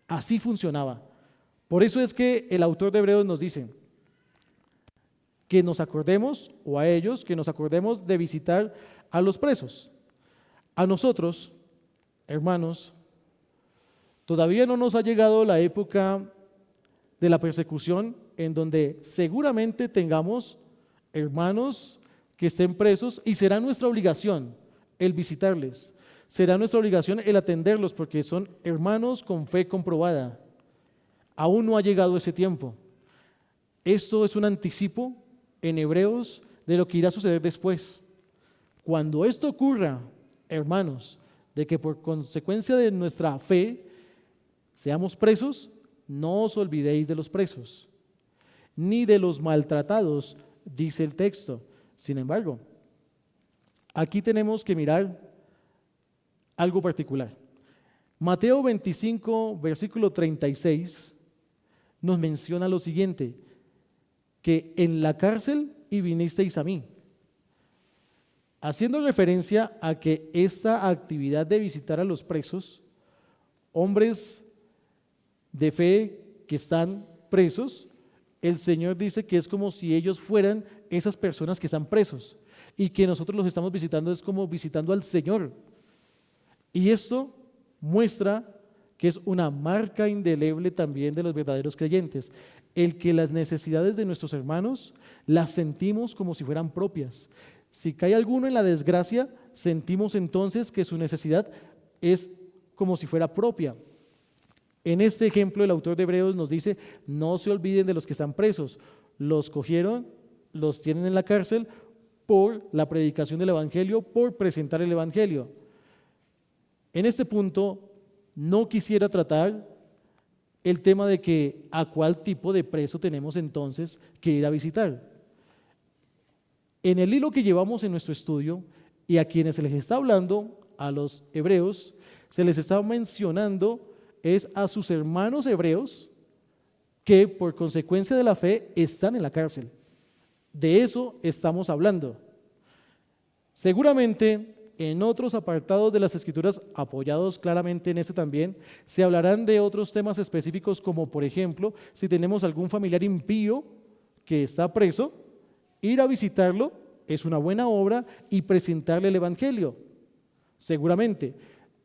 Así funcionaba. Por eso es que el autor de Hebreos nos dice que nos acordemos, o a ellos, que nos acordemos de visitar a los presos. A nosotros, hermanos, todavía no nos ha llegado la época de la persecución, en donde seguramente tengamos hermanos que estén presos, y será nuestra obligación el visitarles, será nuestra obligación el atenderlos, porque son hermanos con fe comprobada. Aún no ha llegado ese tiempo. Esto es un anticipo en Hebreos de lo que irá a suceder después. Cuando esto ocurra, hermanos, de que por consecuencia de nuestra fe seamos presos, no os olvidéis de los presos, ni de los maltratados, dice el texto. Sin embargo, aquí tenemos que mirar algo particular. Mateo 25, versículo 36, nos menciona lo siguiente: que en la cárcel y vinisteis a mí, haciendo referencia a que esta actividad de visitar a los presos, hombres de fe que están presos, el Señor dice que es como si ellos fueran esas personas que están presos y que nosotros los estamos visitando es como visitando al Señor. Y esto muestra que es una marca indeleble también de los verdaderos creyentes, el que las necesidades de nuestros hermanos las sentimos como si fueran propias. Si cae alguno en la desgracia, sentimos entonces que su necesidad es como si fuera propia. En este ejemplo, el autor de Hebreos nos dice, no se olviden de los que están presos. Los cogieron, los tienen en la cárcel por la predicación del Evangelio, por presentar el Evangelio. En este punto, no quisiera tratar el tema de que a cuál tipo de preso tenemos entonces que ir a visitar. En el hilo que llevamos en nuestro estudio y a quienes se les está hablando, a los hebreos, se les está mencionando es a sus hermanos hebreos que por consecuencia de la fe están en la cárcel. De eso estamos hablando. Seguramente en otros apartados de las Escrituras, apoyados claramente en este también, se hablarán de otros temas específicos como por ejemplo, si tenemos algún familiar impío que está preso, ir a visitarlo es una buena obra y presentarle el Evangelio. Seguramente.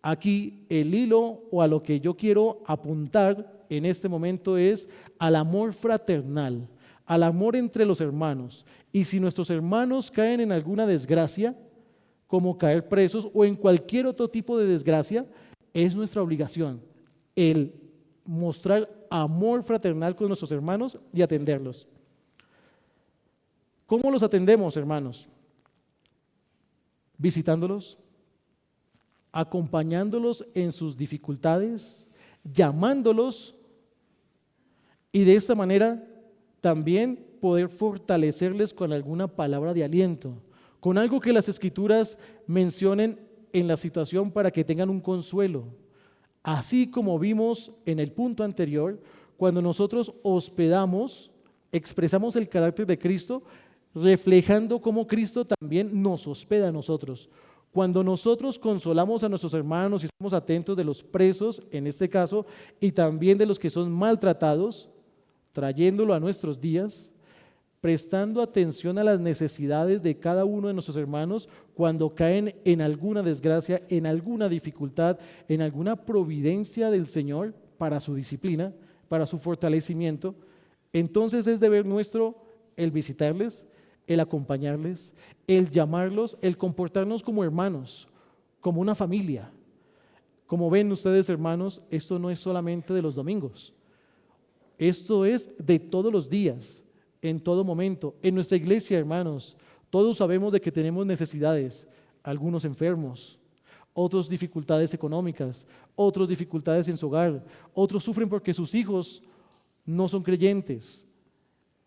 Aquí el hilo o a lo que yo quiero apuntar en este momento es al amor fraternal, al amor entre los hermanos. Y si nuestros hermanos caen en alguna desgracia, como caer presos o en cualquier otro tipo de desgracia, es nuestra obligación el mostrar amor fraternal con nuestros hermanos y atenderlos. ¿Cómo los atendemos, hermanos? Visitándolos, acompañándolos en sus dificultades, llamándolos y de esta manera también poder fortalecerles con alguna palabra de aliento, con algo que las Escrituras mencionen en la situación para que tengan un consuelo. Así como vimos en el punto anterior, cuando nosotros hospedamos, expresamos el carácter de Cristo, reflejando cómo Cristo también nos hospeda a nosotros. Cuando nosotros consolamos a nuestros hermanos y estamos atentos de los presos, en este caso, y también de los que son maltratados, trayéndolo a nuestros días, prestando atención a las necesidades de cada uno de nuestros hermanos cuando caen en alguna desgracia, en alguna dificultad, en alguna providencia del Señor para su disciplina, para su fortalecimiento, entonces es deber nuestro el visitarles, el acompañarles, el llamarlos, el comportarnos como hermanos, como una familia. Como ven ustedes, hermanos, esto no es solamente de los domingos, esto es de todos los días, en todo momento. En nuestra iglesia, hermanos, todos sabemos de que tenemos necesidades, algunos enfermos, otros dificultades económicas, otros dificultades en su hogar, otros sufren porque sus hijos no son creyentes.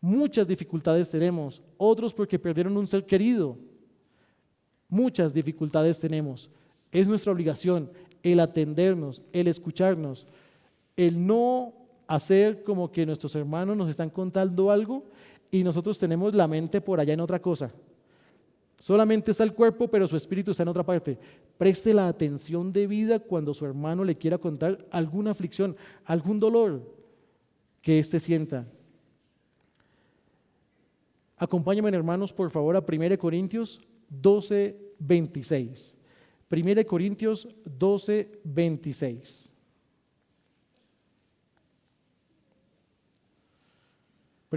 Muchas dificultades tenemos, otros porque perdieron un ser querido. Muchas dificultades tenemos. Es nuestra obligación el atendernos, el escucharnos, el no hacer como que nuestros hermanos nos están contando algo y nosotros tenemos la mente por allá en otra cosa. Solamente está el cuerpo, pero su espíritu está en otra parte. Preste la atención debida cuando su hermano le quiera contar alguna aflicción, algún dolor que éste sienta. Acompáñenme, hermanos, por favor, a 1 Corintios 12, 26. 1 Corintios 12, 26.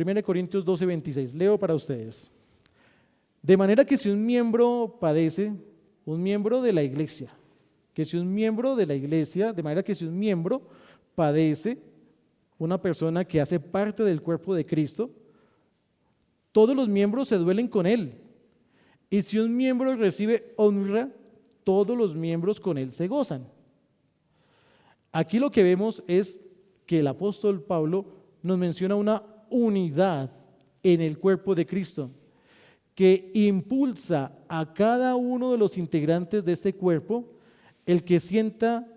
1 Corintios 12, 26. Leo para ustedes. De manera que si un miembro padece, un miembro de la iglesia, de manera que si un miembro padece, una persona que hace parte del cuerpo de Cristo, todos los miembros se duelen con él. Y si un miembro recibe honra, todos los miembros con él se gozan. Aquí lo que vemos es que el apóstol Pablo nos menciona una unidad en el cuerpo de Cristo que impulsa a cada uno de los integrantes de este cuerpo el que sienta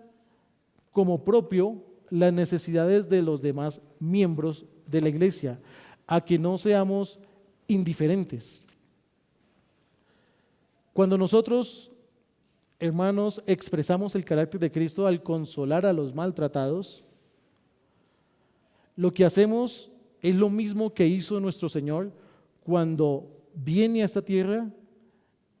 como propio las necesidades de los demás miembros de la iglesia, a que no seamos indiferentes. Cuando nosotros, hermanos, expresamos el carácter de Cristo al consolar a los maltratados, lo que hacemos es lo mismo que hizo nuestro Señor cuando viene a esta tierra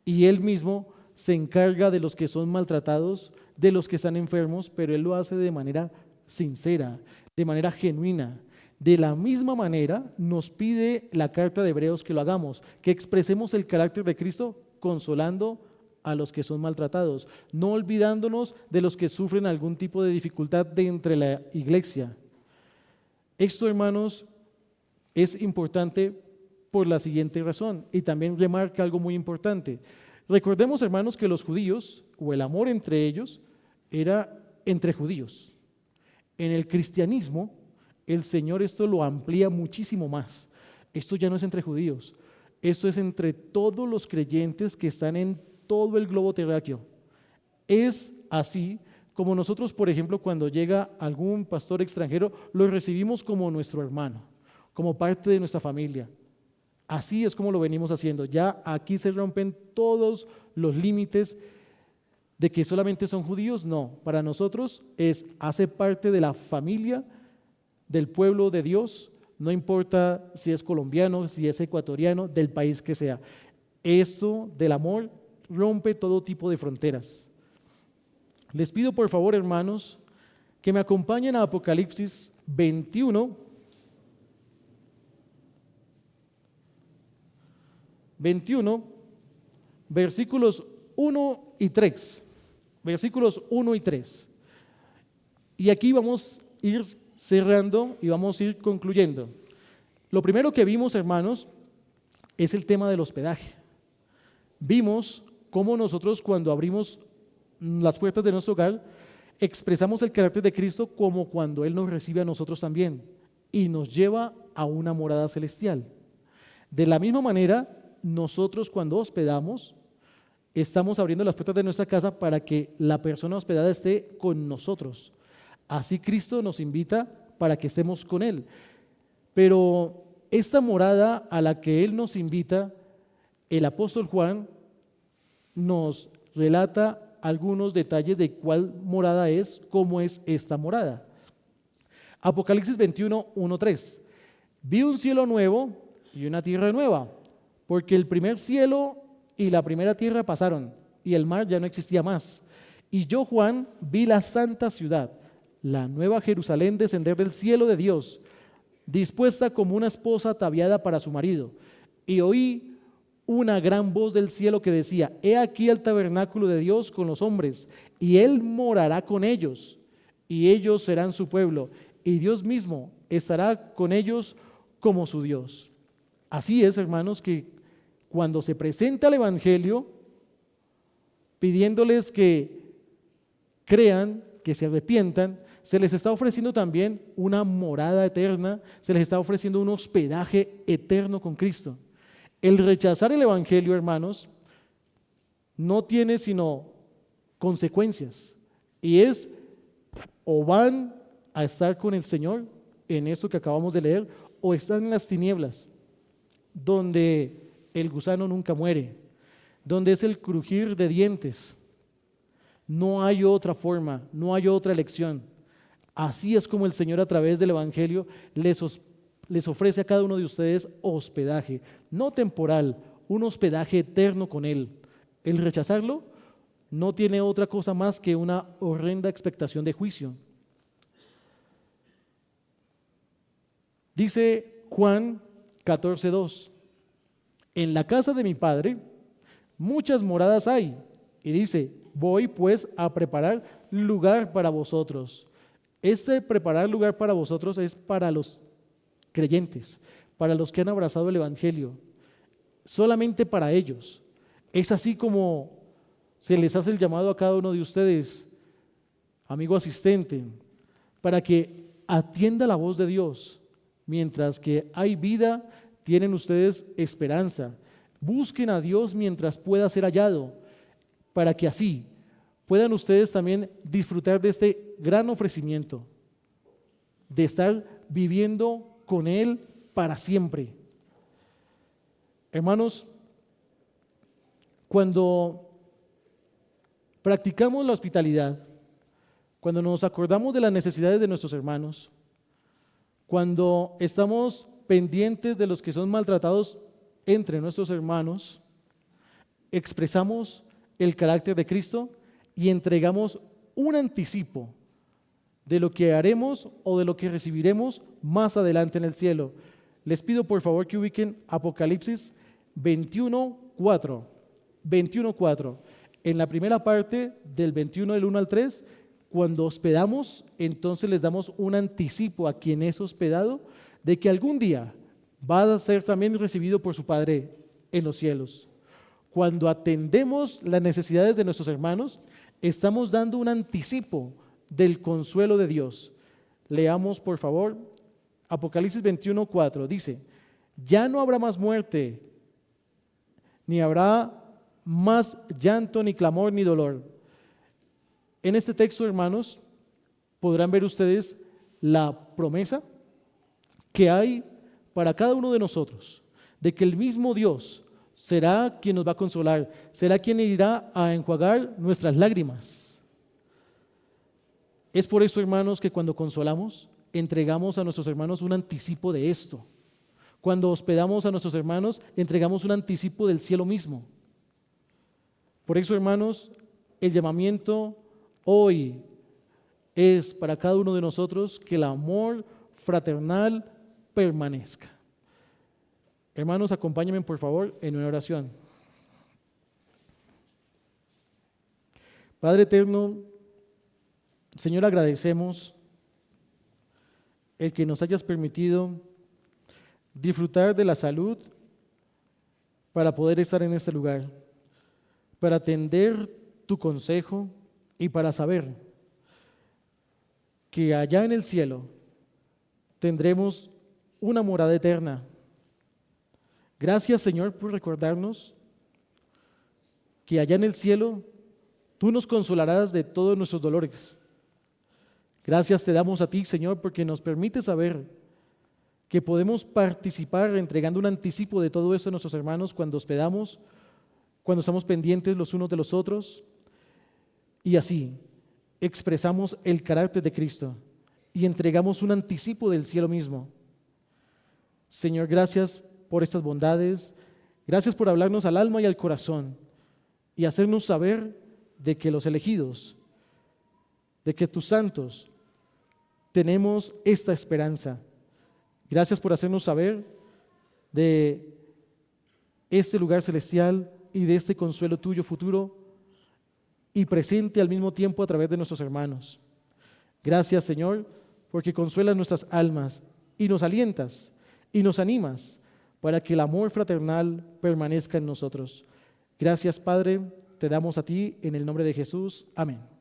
y Él mismo se encarga de los que son maltratados, de los que están enfermos, pero Él lo hace de manera sincera, de manera genuina. De la misma manera nos pide la carta de Hebreos que lo hagamos, que expresemos el carácter de Cristo consolando a los que son maltratados, no olvidándonos de los que sufren algún tipo de dificultad de entre la iglesia. Esto, hermanos, es importante por la siguiente razón, y también remarca algo muy importante. Recordemos, hermanos, que los judíos, o el amor entre ellos, era entre judíos. En el cristianismo, el Señor esto lo amplía muchísimo más. Esto ya no es entre judíos, esto es entre todos los creyentes que están en todo el globo terráqueo. Es así como nosotros, por ejemplo, cuando llega algún pastor extranjero, lo recibimos como nuestro hermano, como parte de nuestra familia. Así es como lo venimos haciendo. Ya aquí se rompen todos los límites de que solamente son judíos. No, para nosotros hace parte de la familia del pueblo de Dios, no importa si es colombiano, si es ecuatoriano, del país que sea. Esto del amor rompe todo tipo de fronteras. Les pido por favor, hermanos, que me acompañen a Apocalipsis 21, versículos 1 y 3. Versículos 1 y 3. Y aquí vamos a ir cerrando y vamos a ir concluyendo. Lo primero que vimos, hermanos, es el tema del hospedaje. Vimos cómo nosotros, cuando abrimos las puertas de nuestro hogar, expresamos el carácter de Cristo como cuando Él nos recibe a nosotros también y nos lleva a una morada celestial. De la misma manera, nosotros cuando hospedamos, estamos abriendo las puertas de nuestra casa para que la persona hospedada esté con nosotros. Así Cristo nos invita para que estemos con Él. Pero esta morada a la que Él nos invita, el apóstol Juan nos relata algunos detalles de cuál morada es, cómo es esta morada. Apocalipsis 21, 1, 3. Vi un cielo nuevo y una tierra nueva, porque el primer cielo y la primera tierra pasaron, y el mar ya no existía más. Y yo, Juan, vi la santa ciudad, la nueva Jerusalén, descender del cielo de Dios, dispuesta como una esposa ataviada para su marido. Y oí una gran voz del cielo que decía: he aquí el tabernáculo de Dios con los hombres, y Él morará con ellos, y ellos serán su pueblo, y Dios mismo estará con ellos como su Dios. Así es, hermanos, que cuando se presenta el Evangelio, pidiéndoles que crean, que se arrepientan, se les está ofreciendo también una morada eterna, se les está ofreciendo un hospedaje eterno con Cristo. El rechazar el Evangelio, hermanos, no tiene sino consecuencias, y es: o van a estar con el Señor en esto que acabamos de leer, o están en las tinieblas, donde el gusano nunca muere, donde es el crujir de dientes. No hay otra forma, no hay otra elección. Así es como el Señor, a través del Evangelio, les ofrece a cada uno de ustedes hospedaje, no temporal, un hospedaje eterno con Él. El rechazarlo no tiene otra cosa más que una horrenda expectación de juicio. Dice Juan 14:2: en la casa de mi Padre muchas moradas hay. Y dice: voy pues a preparar lugar para vosotros. Este preparar lugar para vosotros es para los creyentes, para los que han abrazado el Evangelio, solamente para ellos. Es así como se les hace el llamado a cada uno de ustedes, amigo asistente, para que atienda la voz de Dios. Mientras que hay vida, tienen ustedes esperanza. Busquen a Dios mientras pueda ser hallado, para que así puedan ustedes también disfrutar de este gran ofrecimiento, de estar viviendo con Él para siempre. Hermanos, cuando practicamos la hospitalidad, cuando nos acordamos de las necesidades de nuestros hermanos, cuando estamos pendientes de los que son maltratados entre nuestros hermanos, expresamos el carácter de Cristo y entregamos un anticipo de lo que haremos o de lo que recibiremos más adelante en el cielo. Les pido por favor que ubiquen Apocalipsis 21:4. 21:4. En la primera parte del 21 del 1 al 3, cuando hospedamos, entonces les damos un anticipo a quien es hospedado de que algún día va a ser también recibido por su Padre en los cielos. Cuando atendemos las necesidades de nuestros hermanos, estamos dando un anticipo del consuelo de Dios. Leamos por favor Apocalipsis 21:4. Dice: ya no habrá más muerte, ni habrá más llanto, ni clamor, ni dolor. En este texto, hermanos, podrán ver ustedes la promesa que hay para cada uno de nosotros, de que el mismo Dios será quien nos va a consolar, será quien irá a enjuagar nuestras lágrimas. Es por esto, hermanos, que cuando consolamos, entregamos a nuestros hermanos un anticipo de esto. Cuando hospedamos a nuestros hermanos, entregamos un anticipo del cielo mismo. Por eso, hermanos, el llamamiento hoy es para cada uno de nosotros que el amor fraternal permanezca. Hermanos, acompáñenme por favor en una oración. Padre eterno, Señor, agradecemos el que nos hayas permitido disfrutar de la salud para poder estar en este lugar, para atender tu consejo y para saber que allá en el cielo tendremos una morada eterna. Gracias, Señor, por recordarnos que allá en el cielo tú nos consolarás de todos nuestros dolores. Gracias te damos a ti, Señor, porque nos permite saber que podemos participar entregando un anticipo de todo esto a nuestros hermanos cuando hospedamos, cuando estamos pendientes los unos de los otros, y así expresamos el carácter de Cristo y entregamos un anticipo del cielo mismo. Señor, gracias por estas bondades, gracias por hablarnos al alma y al corazón y hacernos saber de que los elegidos, de que tus santos, tenemos esta esperanza. Gracias por hacernos saber de este lugar celestial y de este consuelo tuyo futuro y presente al mismo tiempo a través de nuestros hermanos. Gracias, Señor, porque consuelas nuestras almas y nos alientas y nos animas para que el amor fraternal permanezca en nosotros. Gracias, Padre, te damos a ti en el nombre de Jesús. Amén.